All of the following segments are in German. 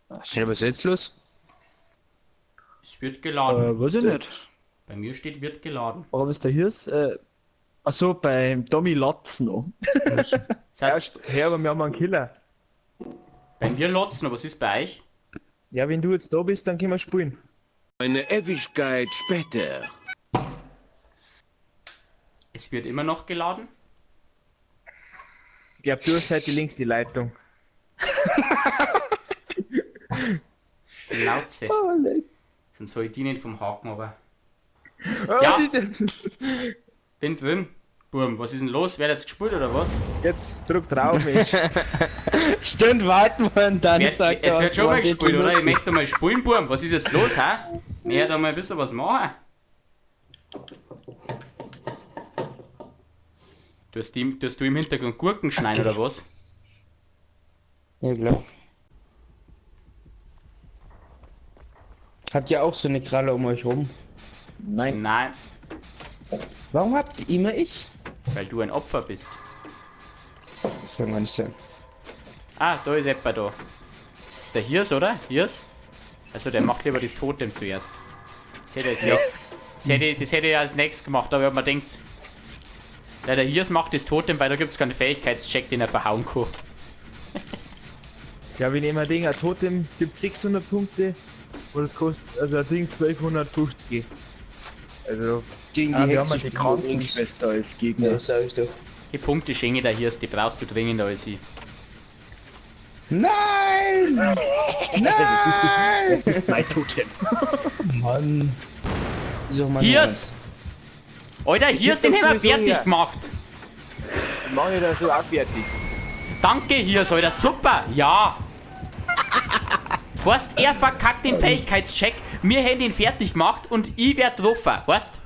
Ja, was ist jetzt los? Es wird geladen. Weiß ich nicht. Bei mir steht, wird geladen. Warum ist der hier? Achso, beim Tommy Latz noch. Satz, Ja, aber wir haben einen Killer. bei mir lotzen, aber was ist bei euch? Ja, wenn du jetzt da bist, dann können wir spielen. Eine Ewigkeit später. Es wird immer noch geladen. Ich glaube, du hast Seite links die Leitung. Schnauze. Oh, leck. Sonst hol ich die nicht vom Haken, aber. Oh, Ja. was ist jetzt? Bin drin. Burm, was ist denn los? Wer hat jetzt gespielt oder was? Jetzt drück drauf, Mensch. Stimmt, warten wir und dann Wer, sagt jetzt er wird uns, schon mal was jetzt gespielt, oder? los Ich möchte mal spielen, Burm. Was ist jetzt los, hä? Wer da mal ein bisschen was machen? Tust du im Hintergrund Gurken schneiden oder was? Ja, klar. Habt ihr auch so eine Kralle um euch rum? Nein. Nein, Warum habt ihr immer ich? weil du ein Opfer bist. Das kann gar nicht sein. Ah, da ist jemand da. Ist der Hirs, oder? Hirs? Also der macht lieber das Totem zuerst. Das hätte ich als nächstes gemacht, aber ich hab mir gedacht, der Hirs macht das Totem, weil da gibt es keinen Fähigkeitscheck, den er verhauen kann. Ja, wenn jemand Ding, ein Totem gibt 600 Punkte und das kostet, also ein Ding 1250. Also, Gegen wir haben Hexe die spielen Krankenschwester als übrigens. Gegner. Ja, sag ich doch. Die Punkte schenke der Hirs, die brauchst du dringender als ich. Nein! Nein! Das ist mein Totem. Mann. So, Mann. Hirs! Alter, Hirs, den doch haben wir sowieso fertig hier. gemacht! ich mache ich das so abwertig. Danke, Hirs, Alter, super! Ja! Weißt, er verkackt den Fähigkeitscheck, wir hätten ihn fertig gemacht und ich wär getroffen, weißt?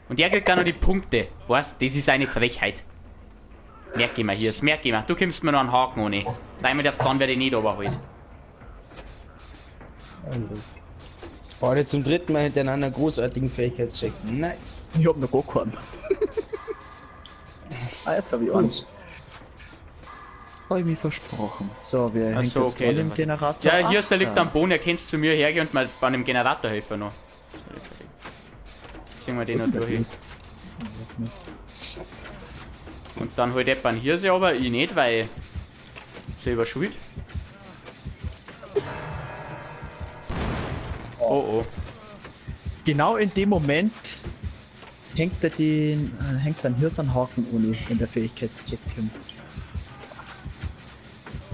Und er kriegt dann noch die Punkte, weißt? Das ist eine Frechheit. Merk ich mir, Hirs, merk ich mir. Du kommst mir noch einen Haken ohne. Dreimal darfst dann werde ich nicht überholt. Heute zum dritten Mal hintereinander großartigen Fähigkeitscheck. Nice. Ich hab noch gar keinen. Jetzt hab ich eins. Hab ich mich versprochen. So, wer Ach hängt so, jetzt okay, dran dann im was- Generator? Ja, Hirs, der Ach, liegt am Boden, er kannst zu mir hergehen und mal bei einem Generator helfen noch. Ziehen wir den noch durch. durch. Und dann holt jemand einen Hirse, aber ich nicht, weil selber schuld. Oh oh. Genau in dem Moment hängt er hängt dann Hirs an Haken ohne, wenn der Fähigkeitscheck kommt. Ja,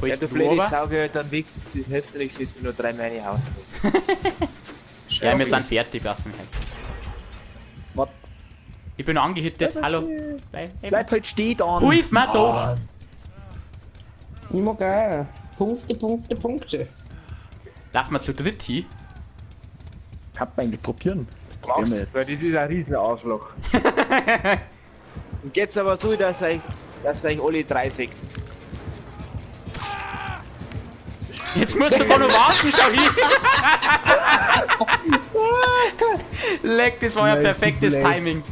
Holst du du blöde aber? Sauge halt dann weg, das hilft dir nichts, wenn du nur 3 meine Haus. Ja, wir sind fertig, lass mich halt. Was? Ich bin angehittet, Bleib hallo. stehen. Bleib Bleib halt stehen an! Hilf mir doch! Ich mag auch. Punkte, Punkte, Punkte. Darf man zu dritt hin? Kann man eigentlich probieren. Das probieren wir Weil jetzt. das ist ein riesen Arschloch. Und geht's aber so, dass euch alle 3 seht. Jetzt musst du aber noch warten, schau hin! Leck, das war ja Nice, perfektes Blade. Timing.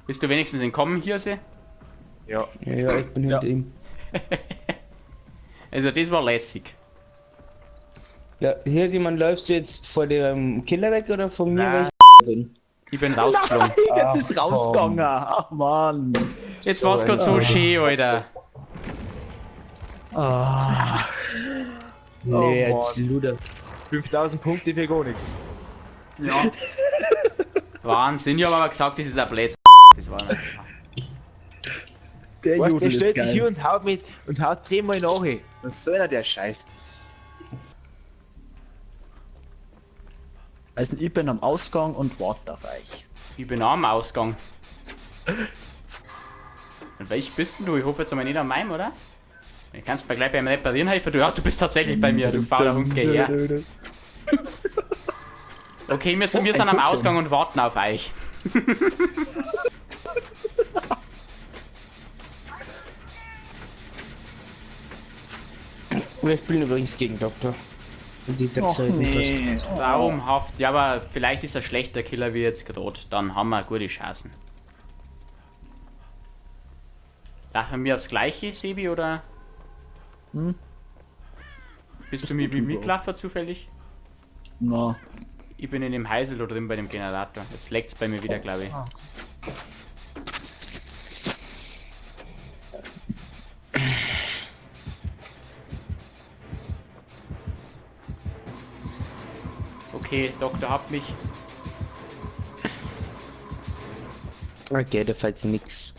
Bist du wenigstens entkommen, Hirse? Ja. Ja, ja, ich bin hinter ihm. Also das war lässig. Ja, hier jemand läufst du jetzt vor dem Killer weg oder von mir? Nein. Weil ich drin? Ich bin rausgeflogen. Jetzt ist rausgegangen! Ach man! Jetzt war's grad so schön, Alter. Ah, Nee, Oh, jetzt Luder. 5000 Punkte für gar nichts. Ja. Wahnsinn, ich hab aber gesagt, das ist ein Blödsinn. Das war der Weißt, Judel der ist stellt sich geil. hier und haut 10-mal nach. Was soll denn der Scheiß? Also ich bin am Ausgang und warte auf euch. Ich bin auch am Ausgang. Und welch bist denn du? Ich hoffe jetzt einmal nicht an meinem, oder? Du kannst mir gleich beim Reparieren helfen. Du, ja, du bist tatsächlich bei mir, du fauler Hund, geh her. Okay, wir sind am Totem. Ausgang und warten auf euch. Wir spielen übrigens gegen Doktor. Und die Och Drecksau nee. Traumhaft. Ja, aber vielleicht ist er schlechter Killer wie jetzt gerade. Dann haben wir gute Chancen. Lachen wir aufs Gleiche, Sebi, oder? Hm? Bist du mit Mitlaffer zufällig? Na, Ich bin in dem Heisel da drin bei dem Generator. Jetzt leckt's bei mir wieder, glaube ich. Okay, Doktor habt mich. Okay, da fällt nix.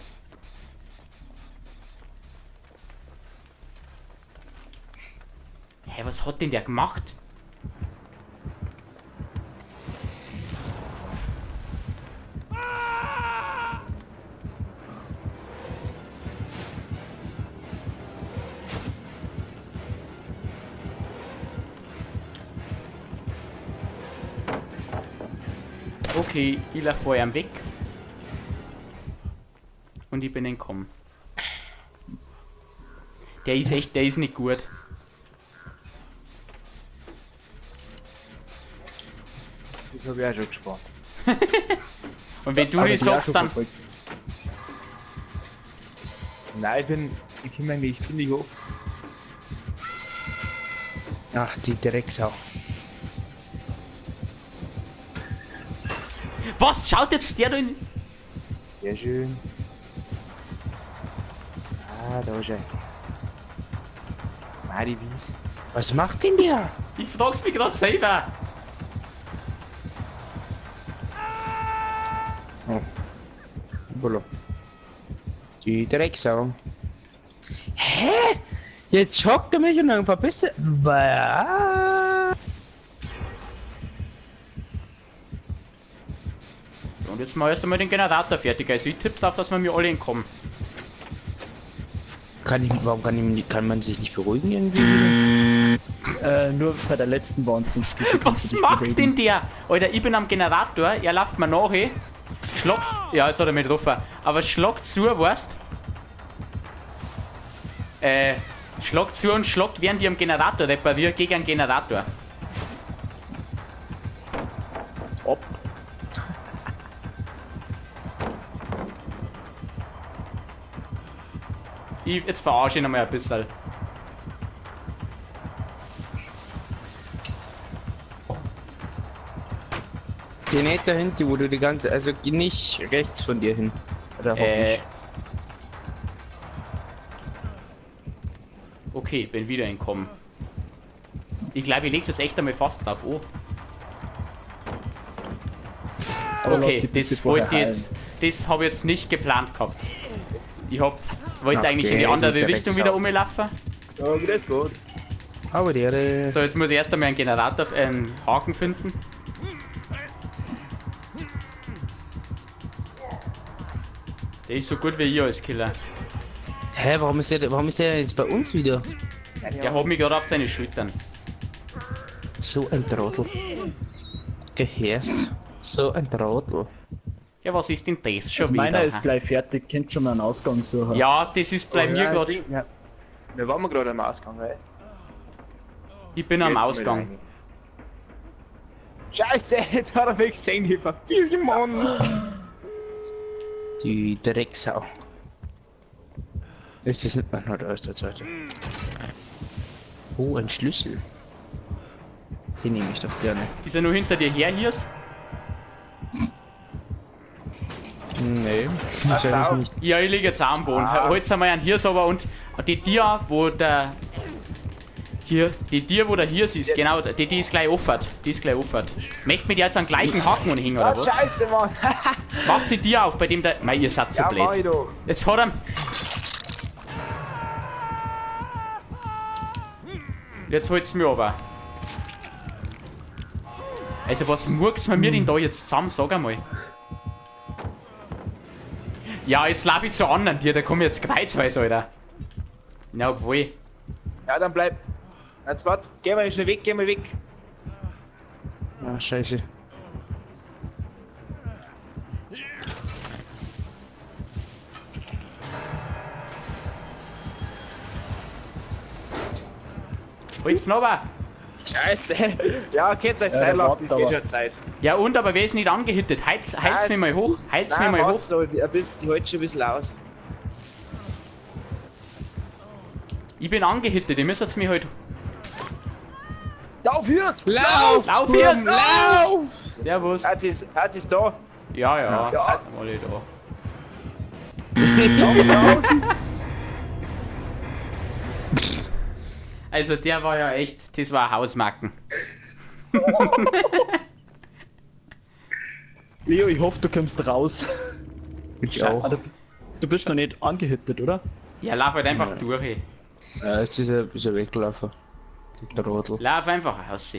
Hä, was hat denn der gemacht? Okay, ich lauf vor ihm weg. Und ich bin entkommen. Der ist nicht gut. Das habe ich auch schon gespart. Und wenn du aber das die auch sagst, schon dann... verfolgt. Nein, ich komme eigentlich ziemlich oft. Ach, die Drecksau. Was? Schaut jetzt der da in... Sehr schön. Ah, da ist er. Nein, die Wies. Was macht denn der? Ich frag's mich gerade selber. Bolo. Die Drecksau. Hä? Jetzt schockt er mich und dann verpisst er. Was? Und jetzt mal erst einmal den Generator fertig. Also ich tippe drauf, dass wir mir alle entkommen. Kann man sich nicht beruhigen irgendwie? Nur bei der letzten Bounce-Stufe kannst Was du dich macht bewegen. denn der? Alter, ich bin am Generator, er läuft mir nachher. Schlagt... Ja, jetzt hat er mich getroffen. Aber schlagt zu, weißt? Schlagt zu und schlagt, während ich am Generator repariere, gegen einen Generator. Ob. Jetzt verarsche ich ihn einmal ein bisschen. Geh nicht dahinter, wo du die ganze... Also geh nicht rechts von dir hin. Oder hopp nicht. Okay, bin wieder entkommen. Ich glaube, ich leg's jetzt echt einmal fast drauf. Oh. Aber lass Okay, die bitte das vorher wollte jetzt... Das habe ich jetzt nicht geplant gehabt. Wollte Ach, eigentlich in die geh, andere die Richtung Drecksau. wieder rumlaufen. Ja, geht das gut. Aber der... So, jetzt muss ich erst einmal einen Generator, einen Haken finden. Der ist so gut wie ich als Killer. Hä, warum ist der jetzt bei uns wieder? Der hat mich gerade auf seine Schultern. So ein Trottel. Gehör's. So ein Trottel. Ja, was ist denn das schon Also wieder? meiner ist gleich fertig, könnt schon mal einen Ausgang suchen. Ja, das ist bei mir gerade... Ja. Wir waren gerade am Ausgang, ey. Ich bin am Jetzt mal Ausgang. rein. Scheiße, jetzt hat er mich gesehen, die verfickte Mann. Die Drecksau. Ist das nicht mehr? Da ist der zweite. Oh, ein Schlüssel. Den nehme ich doch gerne. Ist er nur hinter dir her, Hirs? Nee, Ach, das sau. nicht. Ja, ich liege jetzt auch am Boden. Holt's einmal einen Hirs aber und die Tür, wo der... Hier, die Tür, wo der Hirs ist, genau, die ist gleich offen. Die ist gleich offen. Möchte mir die jetzt an den gleichen Haken anhängen, oder Ah, was? scheiße, Mann. Macht sie die auf, bei dem der... Mei, ihr seid so Ja, mach blöd. ich doch. Jetzt hat er... Jetzt holt's mir aber. Also was murks wir mir denn da jetzt zusammen? Sag einmal. Ja, jetzt lauf ich zu anderen Tier, da komme ich jetzt kreuzweise, Alter. Na, obwohl. Ja, dann bleib. Jetzt warte, geh mal schnell weg, geh mal weg. Ah, scheiße. Holt's noch aber. Scheiße. Ja, könnt euch Ja, Zeit lassen, wartet es geht aber. schon Zeit. Ja und, aber wer ist nicht angehittet? Heilt's mir mal hoch. Heilt's mir mal hoch. Wart's noch, ein bisschen, die hält schon ein bisschen aus. Ich bin angehittet, ihr müsst mir halt... Lauf, Hirs! Lauf! Lauf Sturm, jetzt! lauf! Servus. Hat sie's da? Ja, ja. Ja. Sind alle da. Also der war ja echt, das war ein Hausmacken. Leo, ich hoffe, du kommst raus. Ich Schau. auch. Du bist noch nicht angehittet, oder? Ja, lauf halt einfach durch. Ja, jetzt ist er weggelaufen. Der Trottel. Lauf einfach raus.